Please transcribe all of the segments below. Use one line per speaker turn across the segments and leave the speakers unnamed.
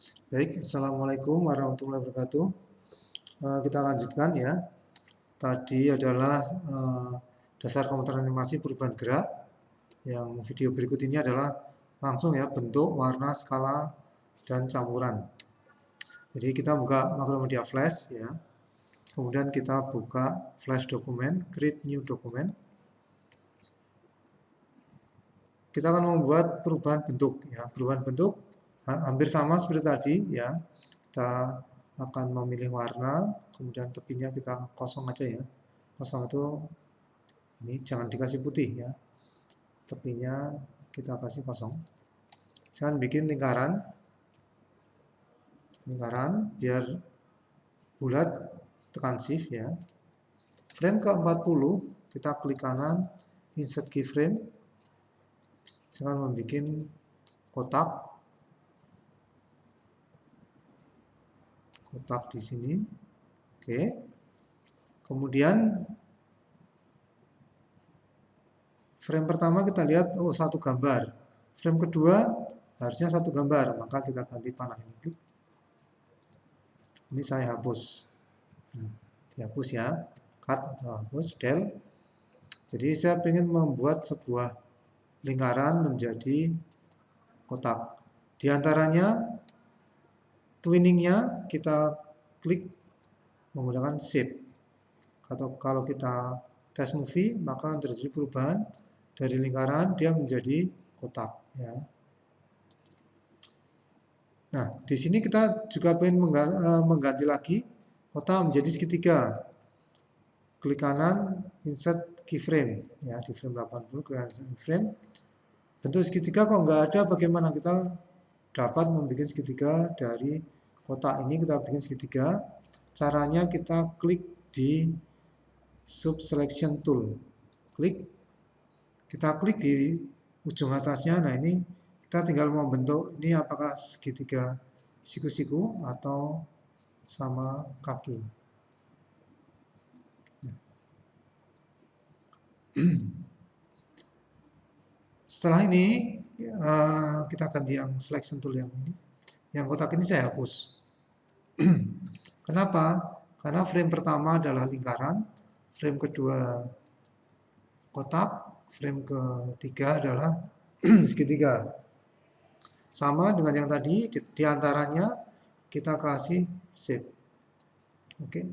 Baik, Assalamualaikum warahmatullahi wabarakatuh. Kita lanjutkan ya. Tadi adalah dasar komputer animasi perubahan gerak. Yang video berikut ini adalah langsung ya bentuk, warna, skala, dan campuran. Jadi kita buka Macromedia Flash ya. Kemudian kita buka Flash dokumen, create new document. Kita akan membuat perubahan bentuk ya. Perubahan bentuk hampir sama seperti tadi ya. Kita akan memilih warna, kemudian tepinya kita kosong aja ya. Kosong itu ini jangan dikasih putih ya. Tepinya kita kasih kosong. Saya bikin lingkaran. Lingkaran biar bulat, tekan shift ya. Frame ke-40 kita klik kanan, insert keyframe. Saya akan membuat kotak. Kotak di sini. Oke. Kemudian frame pertama kita lihat satu gambar. Frame kedua harusnya satu gambar, maka kita ganti panah ini. Klik. Ini saya hapus. Dihapus ya. Cut atau hapus, del. Jadi saya ingin membuat sebuah lingkaran menjadi kotak. Di antaranya twinningnya kita klik menggunakan shape. Atau kalau kita test movie maka terjadi perubahan dari lingkaran dia menjadi kotak ya. Nah, di sini kita juga ingin mengganti lagi kotak menjadi segitiga. Klik kanan, insert keyframe ya, di frame 80 keyframe. Bentuk segitiga kok nggak ada, bagaimana kita dapat membuat segitiga dari kotak ini? Kita bikin segitiga. Caranya kita klik di sub selection tool. Klik. Kita klik di ujung atasnya. Nah, ini kita tinggal membentuk ini apakah segitiga siku-siku atau sama kaki. Setelah ini kita ganti yang selection tool yang ini. Yang kotak ini saya hapus. Kenapa? Karena frame pertama adalah lingkaran, frame kedua kotak, frame ketiga adalah segitiga. Sama dengan yang tadi, di antaranya kita kasih shape. Oke,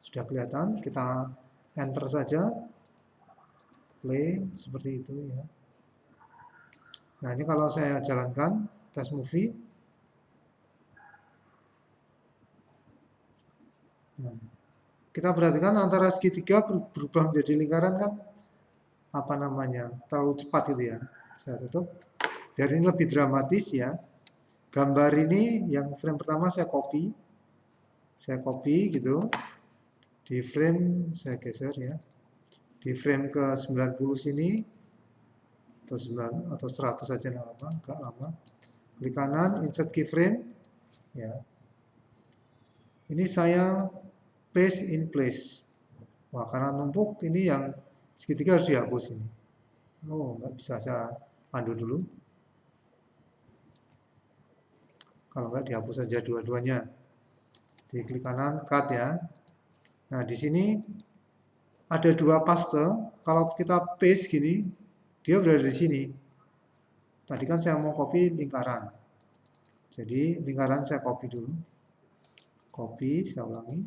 sudah kelihatan, kita enter saja, play seperti itu ya. Nah, ini kalau saya jalankan test movie. Nah, kita perhatikan antara segitiga berubah menjadi lingkaran kan apa namanya terlalu cepat gitu ya. Saya tutup biar ini lebih dramatis ya. Gambar ini yang frame pertama saya copy gitu. Di frame saya geser ya. Di frame ke 90 sini atau 9 atau 100 saja enggak apa, enggak lama. Klik kanan, insert keyframe ya. Ini saya paste in place. Wah, karena numpuk ini yang segitiga harus dihapus ini. Oh, nggak bisa, saya undo dulu. Kalau nggak dihapus saja dua-duanya. Di klik kanan, cut ya. Nah, di sini ada dua paste. Kalau kita paste gini, dia berada di sini. Tadi kan saya mau copy lingkaran. Jadi lingkaran saya copy dulu. Copy, saya ulangi.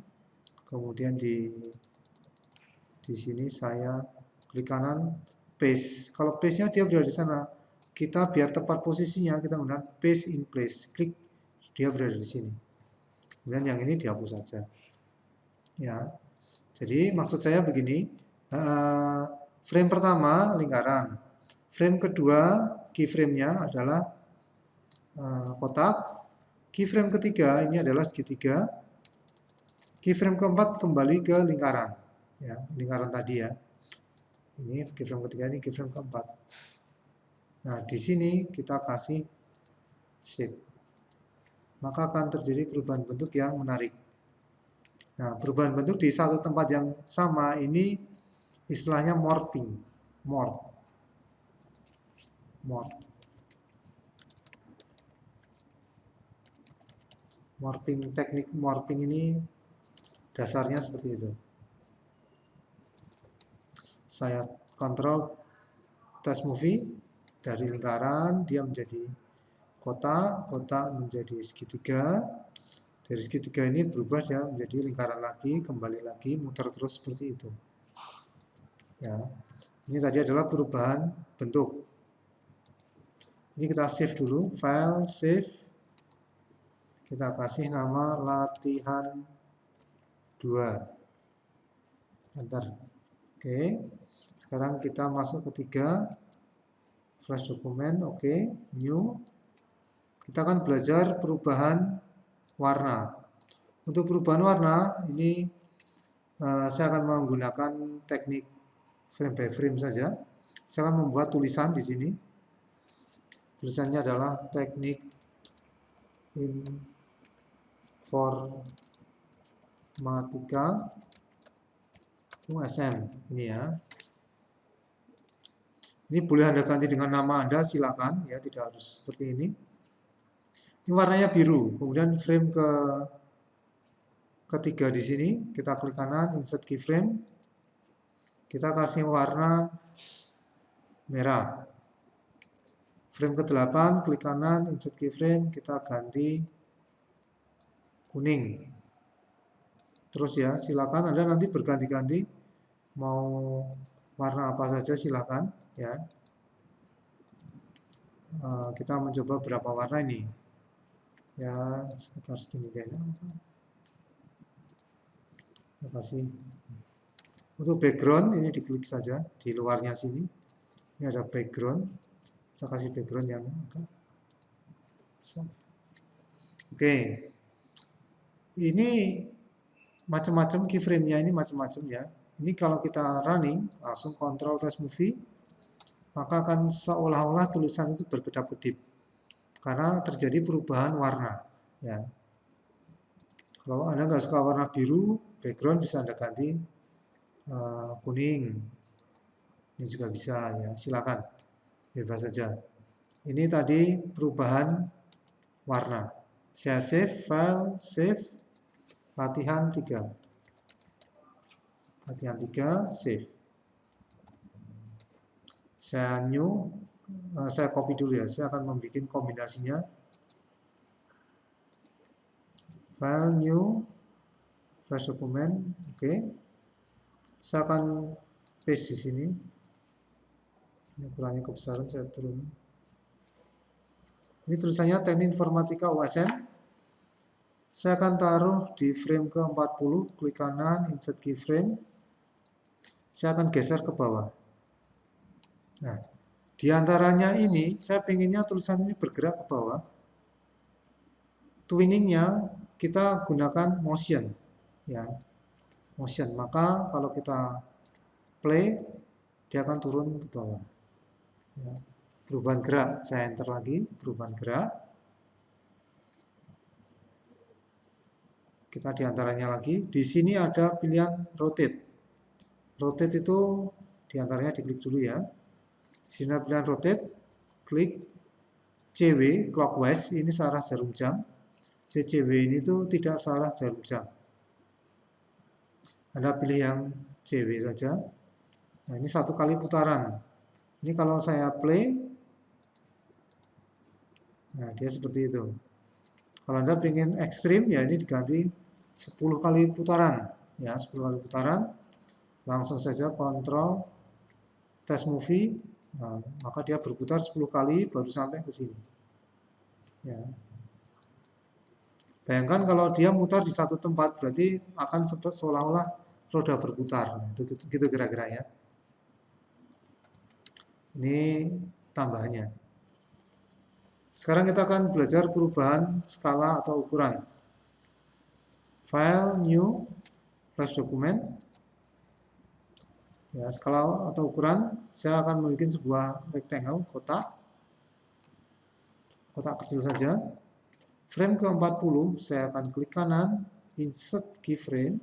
Kemudian di sini saya klik kanan, paste. Kalau paste-nya dia berada di sana. Kita biar tepat posisinya, kita menggunakan paste in place. Klik, dia berada di sini. Kemudian yang ini dihapus saja. Ya. Jadi maksud saya begini, frame pertama lingkaran. Frame kedua keyframe-nya adalah kotak. Keyframe ketiga ini adalah segitiga. Keyframe keempat kembali ke lingkaran. Ya, lingkaran tadi ya. Ini keyframe ketiga, ini keyframe keempat. Nah, di sini kita kasih shape. Maka akan terjadi perubahan bentuk yang menarik. Nah, perubahan bentuk di satu tempat yang sama ini istilahnya morphing. Morph. Morphing, teknik morphing ini dasarnya seperti itu. Saya kontrol test movie dari lingkaran dia menjadi kotak, kotak menjadi segitiga. Dari segitiga ini berubah dia menjadi lingkaran lagi, kembali lagi, muter terus seperti itu. Ya, ini tadi adalah perubahan bentuk. Ini kita save dulu, file save. Kita kasih nama latihan 2. Enter. Oke. Sekarang kita masuk ke 3. Flash dokumen, oke. New. Kita akan belajar perubahan warna. Untuk perubahan warna ini saya akan menggunakan teknik frame by frame saja. Saya akan membuat tulisan di sini. Tulisannya adalah teknik informatika USM ini ya. Ini boleh Anda ganti dengan nama Anda, silakan ya, tidak harus seperti ini. Ini warnanya biru. Kemudian frame ketiga di sini, kita klik kanan, insert keyframe. Kita kasih warna merah. Frame ke-8, klik kanan, insert keyframe, kita ganti kuning. Terus ya, silakan Anda nanti berganti-ganti mau warna apa saja silakan ya. Kita mencoba berapa warna ini. Ya, sekitar segini deh. Terima kasih. Untuk background ini diklik saja di luarnya sini. Ini ada background. Kita kasih background yang agak. Oke. Ini macam-macam keyframe-nya ini macam-macam ya. Ini kalau kita running langsung control test movie, maka akan seolah-olah tulisan itu berkedap-kedip karena terjadi perubahan warna ya. Kalau Anda nggak suka warna biru, background bisa Anda ganti kuning. Ini juga bisa ya, silakan. Bebas saja. Ini tadi perubahan warna. Saya save, file, save, latihan 3. Latihan 3, save. Saya new, saya copy dulu ya, saya akan membuat kombinasinya. File, new, flash dokumen, oke. Saya akan paste di sini. Ini ukurannya kebesaran, saya turun. Ini tulisannya Teknik Informatika USM. Saya akan taruh di frame ke-40, klik kanan, insert keyframe. Saya akan geser ke bawah. Nah, di antaranya ini, saya pengennya tulisan ini bergerak ke bawah. Twinningnya kita gunakan motion, ya, motion. Maka kalau kita play, dia akan turun ke bawah. Ya. Perubahan gerak, saya enter lagi, perubahan gerak. Kita diantaranya lagi, di sini ada pilihan rotate. Rotate itu diantaranya diklik dulu ya. Di sini ada pilihan rotate, klik CW, clockwise, ini searah jarum jam. CCW ini tuh tidak searah jarum jam. Anda pilih yang CW saja. Nah, ini 1 kali putaran. Ini kalau saya play, nah dia seperti itu. Kalau Anda ingin ekstrim, ya ini diganti 10 kali putaran. Ya, 10 kali putaran. Langsung saja kontrol test movie. Nah, maka dia berputar 10 kali baru sampai ke sini. Ya. Bayangkan kalau dia mutar di satu tempat, berarti akan seolah-olah roda berputar. Nah, itu gitu kira-kira ya. Ini tambahannya. Sekarang kita akan belajar perubahan skala atau ukuran. File, new, flash dokumen. Ya, skala atau ukuran, saya akan membuat sebuah rectangle, kotak kecil saja. Frame ke-40, saya akan klik kanan, insert keyframe.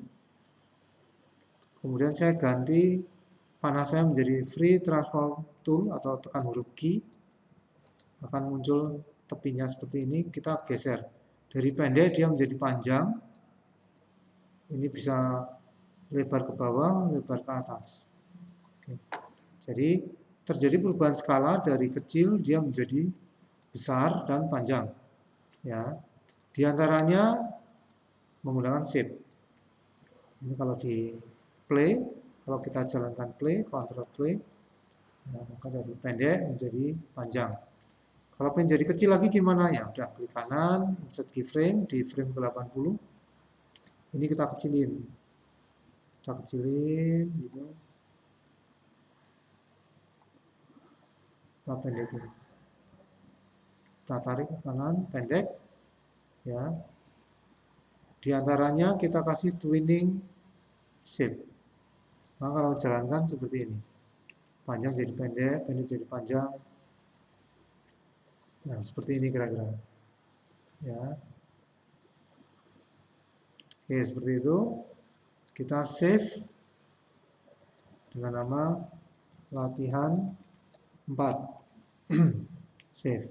Kemudian saya ganti panah saya menjadi free transform tool atau tekan huruf Q. Akan muncul tepinya seperti ini, kita geser Dari pendek dia menjadi panjang. Ini bisa lebar ke bawah, lebar ke atas. Oke. Jadi terjadi perubahan skala dari kecil dia menjadi besar dan panjang. Ya, di antaranya menggunakan shape. Ini kalau di play, kalau kita jalankan play, control play, ya, maka dari pendek menjadi panjang. Kalau pengen jadi kecil lagi gimana ya? Udah klik kanan, insert keyframe di frame ke-80. Ini kita kecilin. Kita kecilin gitu. Kita pendekin. Kita tarik ke kanan, pendek. Ya. Di antaranya kita kasih twinning shape. Maka kalau jalankan seperti ini. Panjang jadi pendek, pendek jadi panjang. Nah, seperti ini kira-kira. Ya. Oke, seperti itu. Kita save dengan nama latihan 4. Save.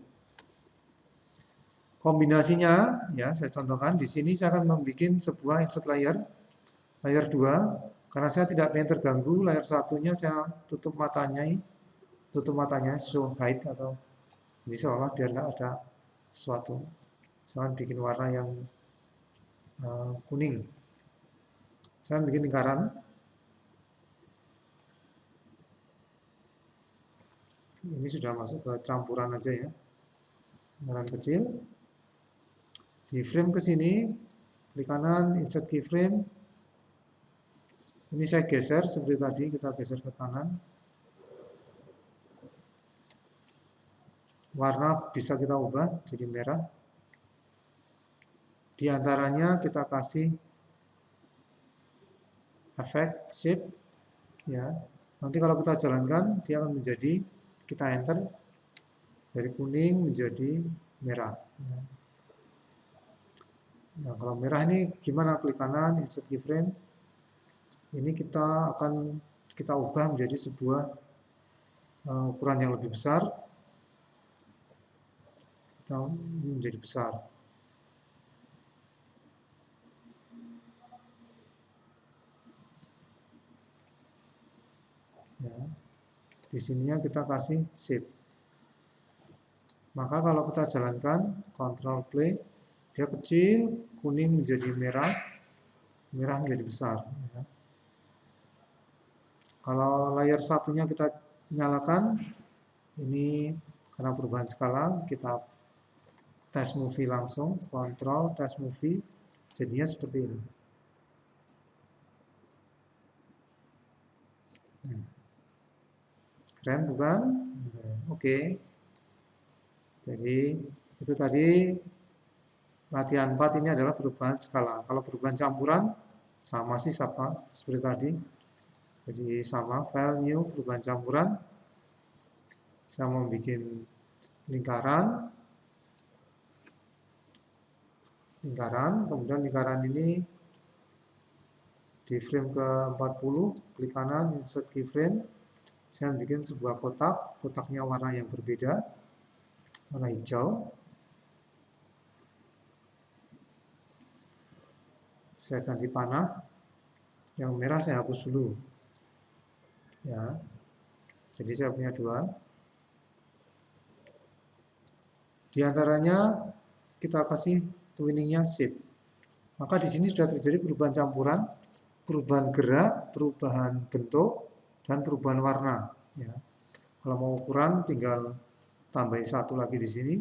Kombinasinya, ya saya contohkan di sini saya akan membuat sebuah insert layer 2, karena saya tidak ingin terganggu layar satunya saya tutup matanya, show hide atau ini seolah biar nggak ada sesuatu. Saya bikin warna yang kuning. Saya bikin lingkaran. Ini sudah masuk ke campuran aja ya. Lingkaran kecil. Di frame ke sini, klik kanan, insert keyframe. Ini saya geser seperti tadi, kita geser ke kanan. Warna bisa kita ubah jadi merah. Di antaranya kita kasih efek shape, ya. Nanti kalau kita jalankan, dia akan menjadi, kita enter, dari kuning menjadi merah. Nah, kalau merah ini gimana? Klik kanan, insert keyframe. Ini kita akan kita ubah menjadi sebuah ukuran yang lebih besar. Kita menjadi besar. Ya. Di sininya kita kasih shape. Maka kalau kita jalankan, control play, dia kecil, kuning menjadi merah, merah menjadi besar. Ya. Kalau layar satunya kita nyalakan, ini karena perubahan skala, kita test movie langsung, kontrol, test movie, jadinya seperti ini. Keren bukan? Oke. Jadi itu tadi latihan 4 ini adalah perubahan skala. Kalau perubahan campuran sama sih seperti tadi. Jadi sama file new perubahan campuran. Saya mau bikin lingkaran, kemudian lingkaran ini di frame ke-40, klik kanan, insert keyframe. Saya bikin sebuah kotak, kotaknya warna yang berbeda, warna hijau. Saya ganti panah, yang merah saya hapus dulu. Ya, jadi saya punya 2. Di antaranya kita kasih twinningnya shape. Maka di sini sudah terjadi perubahan campuran, perubahan gerak, perubahan bentuk, dan perubahan warna. Ya. Kalau mau ukuran tinggal tambahin 1 lagi di sini.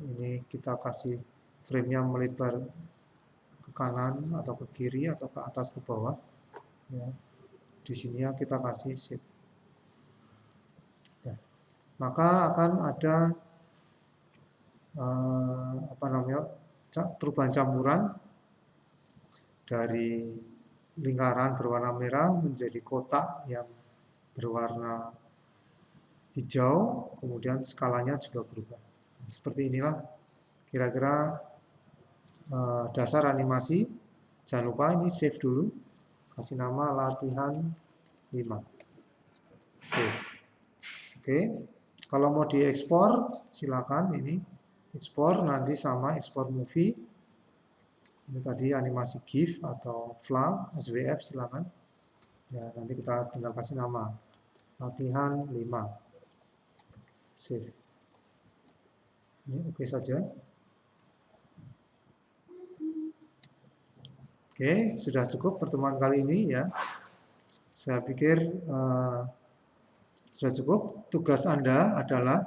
Ini kita kasih frame-nya melebar ke kanan atau ke kiri atau ke atas ke bawah. Ya. Di sini kita kasih shape. Ya. Maka akan ada perubahan campuran dari lingkaran berwarna merah menjadi kotak yang berwarna hijau, kemudian skalanya juga berubah. Seperti inilah kira-kira dasar animasi. Jangan lupa ini save dulu, kasih nama latihan 5. Save. Oke, kalau mau diekspor silakan ini. Export nanti sama export movie. Ini tadi animasi GIF atau FLA, SWF silakan. Ya, nanti kita tinggal kasih nama. Latihan 5. Save. Ini oke saja. Oke, sudah cukup pertemuan kali ini ya. Saya pikir sudah cukup. Tugas Anda adalah,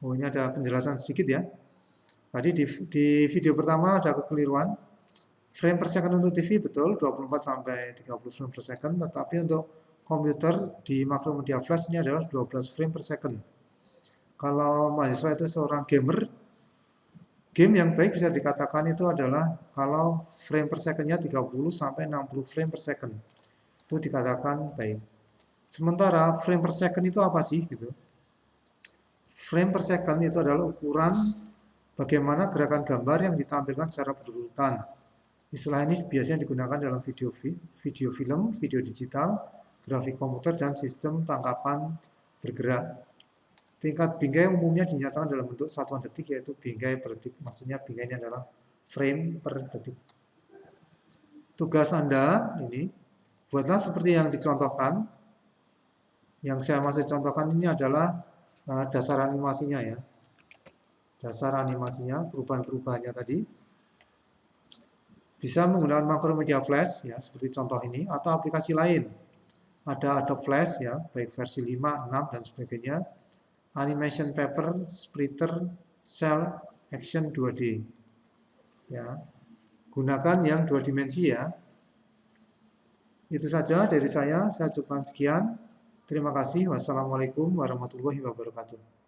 ini ada penjelasan sedikit ya. Tadi di video pertama ada kekeliruan. Frame per second untuk TV betul 24 sampai 30 frame per second, tetapi untuk komputer di Macromedia Flash ini adalah 12 frame per second. Kalau mahasiswa itu seorang gamer, game yang baik bisa dikatakan itu adalah kalau frame per second-nya 30 sampai 60 frame per second. Itu dikatakan baik. Sementara frame per second itu apa sih gitu? Frame per second itu adalah ukuran bagaimana gerakan gambar yang ditampilkan secara berurutan. Istilah ini biasanya digunakan dalam video film, video digital, grafik komputer, dan sistem tangkapan bergerak. Tingkat bingkai umumnya dinyatakan dalam bentuk satuan detik, yaitu bingkai per detik. Maksudnya bingkai ini adalah frame per detik. Tugas Anda ini, buatlah seperti yang dicontohkan. Yang saya masih contohkan ini adalah dasar animasinya ya. Dasar animasinya, perubahan-perubahannya tadi. Bisa menggunakan Macromedia Flash ya, seperti contoh ini, atau aplikasi lain. Ada Adobe Flash ya, baik versi 5, 6 dan sebagainya. Animation Paper, Splitter, Cell, Action 2D. Ya. Gunakan yang 2 dimensi ya. Itu saja dari saya cukupkan sekian. Terima kasih. Wassalamualaikum warahmatullahi wabarakatuh.